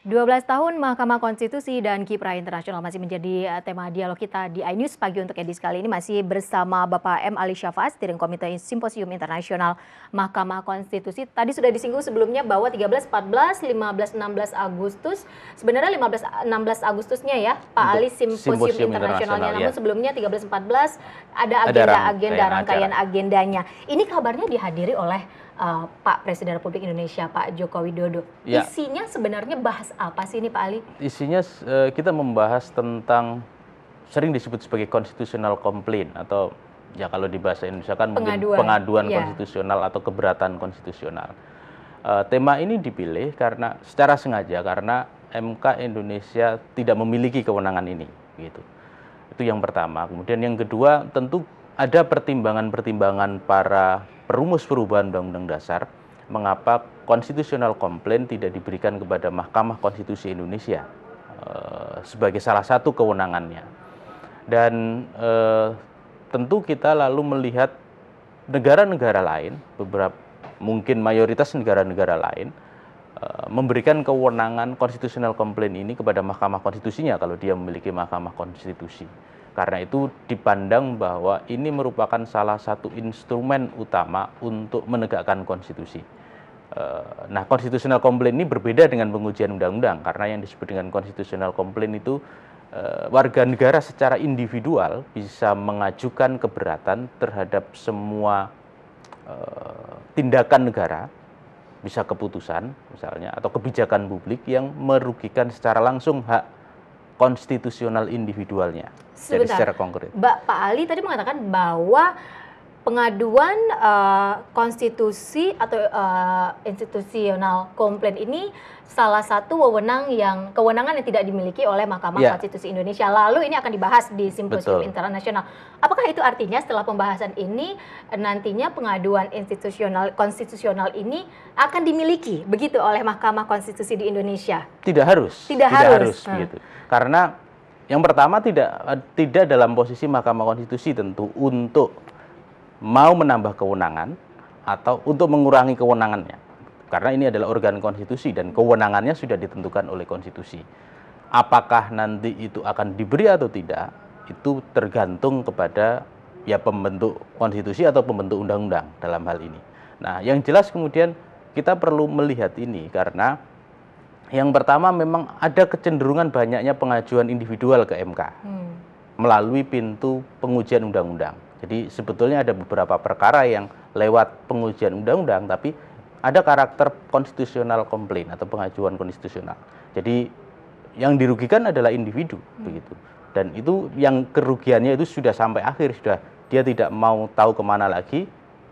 12 tahun Mahkamah Konstitusi dan kiprah internasional masih menjadi tema dialog kita di iNews pagi untuk edisi kali ini. Masih bersama Bapak M. Ali Syafaa, Steering Komite Simposium Internasional Mahkamah Konstitusi. Tadi sudah disinggung sebelumnya bahwa 13, 14, 15, 16 Agustus, sebenarnya 15, 16 Agustusnya ya Pak Ali Simposium Internasionalnya. Namun sebelumnya 13, 14 ada rangkaian agendanya. Ini kabarnya dihadiri oleh Pak Presiden Republik Indonesia, Pak Joko Widodo. Ya. Isinya sebenarnya bahas apa sih ini Pak Ali? Isinya kita membahas tentang sering disebut sebagai constitutional complaint atau ya kalau di bahasa Indonesia kan pengaduan konstitusional atau keberatan konstitusional. Tema ini dipilih karena secara sengaja karena MK Indonesia tidak memiliki kewenangan ini, gitu. Itu yang pertama. Kemudian yang kedua tentu ada pertimbangan-pertimbangan para perumus perubahan Undang-Undang Dasar, mengapa constitutional complaint tidak diberikan kepada Mahkamah Konstitusi Indonesia sebagai salah satu kewenangannya. Dan tentu kita lalu melihat negara-negara lain, mungkin mayoritas negara-negara lain, memberikan kewenangan constitutional complaint ini kepada Mahkamah Konstitusinya kalau dia memiliki Mahkamah Konstitusi. Karena itu dipandang bahwa ini merupakan salah satu instrumen utama untuk menegakkan konstitusi. Nah, constitutional complaint ini berbeda dengan pengujian undang-undang karena yang disebut dengan constitutional complaint itu warga negara secara individual bisa mengajukan keberatan terhadap semua tindakan negara, bisa keputusan misalnya atau kebijakan publik yang merugikan secara langsung hak konstitusional individualnya. Jadi secara konkret. Pak Ali tadi mengatakan bahwa pengaduan konstitusi atau institusional komplain ini salah satu kewenangan yang tidak dimiliki oleh Mahkamah Konstitusi Indonesia. Lalu ini akan dibahas di Simposium Internasional. Apakah itu artinya setelah pembahasan ini nantinya pengaduan konstitusional ini akan dimiliki begitu oleh Mahkamah Konstitusi di Indonesia? Tidak harus. Tidak harus gitu. Karena yang pertama tidak dalam posisi Mahkamah Konstitusi tentu untuk mau menambah kewenangan atau untuk mengurangi kewenangannya. Karena ini adalah organ konstitusi dan kewenangannya sudah ditentukan oleh konstitusi. Apakah nanti itu akan diberi atau tidak, itu tergantung kepada ya pembentuk konstitusi atau pembentuk undang-undang dalam hal ini. Nah, yang jelas kemudian kita perlu melihat ini karena yang pertama memang ada kecenderungan banyaknya pengajuan individual ke MK melalui pintu pengujian undang-undang. Jadi sebetulnya ada beberapa perkara yang lewat pengujian undang-undang tapi ada karakter konstitusional komplain atau pengajuan konstitusional. Jadi yang dirugikan adalah individu begitu. Dan itu yang kerugiannya itu sudah sampai akhir, sudah dia tidak mau tahu kemana lagi.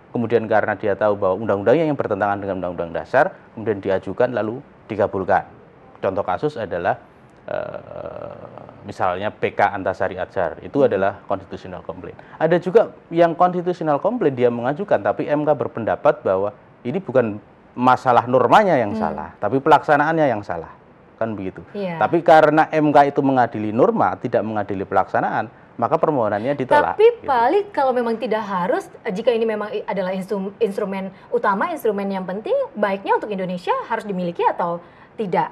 Kemudian karena dia tahu bahwa undang-undangnya yang bertentangan dengan Undang-Undang Dasar, kemudian diajukan lalu dikabulkan. Contoh kasus adalah misalnya PK Antasari Azhar, itu adalah constitutional complaint. Ada juga yang constitutional complaint dia mengajukan, tapi MK berpendapat bahwa ini bukan masalah normanya yang salah, tapi pelaksanaannya yang salah, kan begitu. Tapi karena MK itu mengadili norma, tidak mengadili pelaksanaan, maka permohonannya ditolak. Tapi Pak Ali, kalau memang tidak harus, jika ini memang adalah instrumen utama, instrumen yang penting, baiknya untuk Indonesia harus dimiliki atau tidak?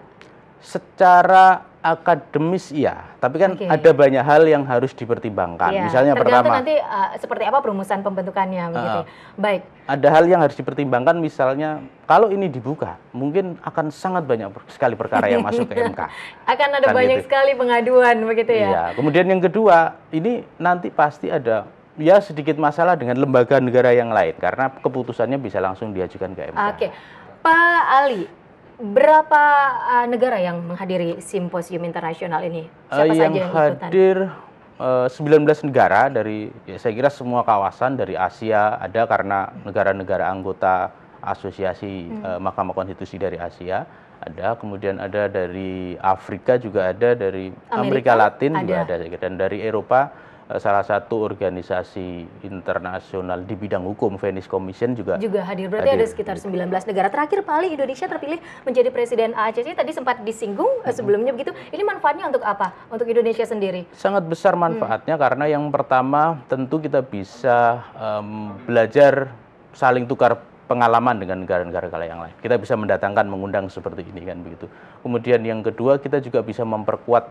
Secara akademis iya, tapi kan ada banyak hal yang harus dipertimbangkan. Misalnya pertama, nanti seperti apa perumusan pembentukannya, begitu. Baik. Ada hal yang harus dipertimbangkan, misalnya kalau ini dibuka, mungkin akan sangat banyak sekali perkara yang masuk ke MK. Akan ada banyak sekali pengaduan, begitu ya. Iya. Kemudian yang kedua, ini nanti pasti ada ya sedikit masalah dengan lembaga negara yang lain karena keputusannya bisa langsung diajukan ke MK. Oke, Pak Ali. Berapa negara yang menghadiri simposium internasional ini? Siapa saja yang hadir 19 negara dari ya saya kira semua kawasan dari Asia ada karena negara-negara anggota asosiasi Mahkamah Konstitusi dari Asia ada, kemudian ada dari Afrika juga ada, dari Amerika Latin juga ada, dan dari Eropa salah satu organisasi internasional di bidang hukum, Venice Commission juga hadir. Berarti ada sekitar 19 negara. Terakhir Pak Ali, Indonesia terpilih menjadi presiden ACC, tadi sempat disinggung sebelumnya begitu. Ini manfaatnya untuk apa? Untuk Indonesia sendiri? Sangat besar manfaatnya karena yang pertama tentu kita bisa belajar saling tukar pengalaman dengan negara-negara yang lain. Kita bisa mendatangkan, mengundang seperti ini kan begitu. Kemudian yang kedua, kita juga bisa memperkuat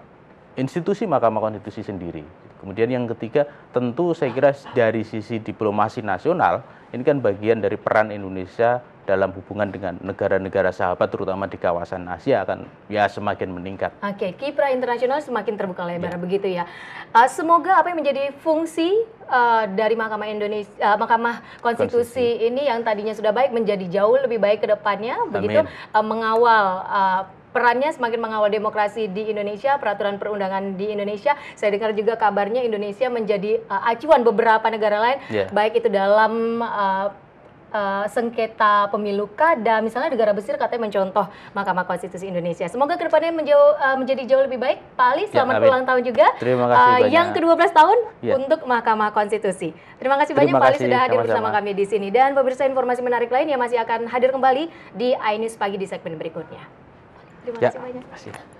institusi Mahkamah Konstitusi sendiri. Kemudian yang ketiga, tentu saya kira dari sisi diplomasi nasional, ini kan bagian dari peran Indonesia dalam hubungan dengan negara-negara sahabat, terutama di kawasan Asia akan ya semakin meningkat. Oke, kiprah internasional semakin terbuka lebar begitu ya. Semoga apa yang menjadi fungsi dari Mahkamah Konstitusi ini yang tadinya sudah baik menjadi jauh lebih baik ke depannya, begitu mengawal perannya semakin mengawal demokrasi di Indonesia, peraturan perundangan di Indonesia. Saya dengar juga kabarnya Indonesia menjadi acuan beberapa negara lain, baik itu dalam sengketa pemilu kada, misalnya negara besar katanya mencontoh Mahkamah Konstitusi Indonesia. Semoga kedepannya menjadi jauh lebih baik. Pak Ali, selamat ulang tahun juga. Terima kasih banyak. Yang ke-12 tahun untuk Mahkamah Konstitusi. Terima kasih banyak Pak Ali sudah hadir bersama kami di sini. Dan pemirsa, informasi menarik lain yang masih akan hadir kembali di iNews Pagi di segmen berikutnya. Terima kasih banyak.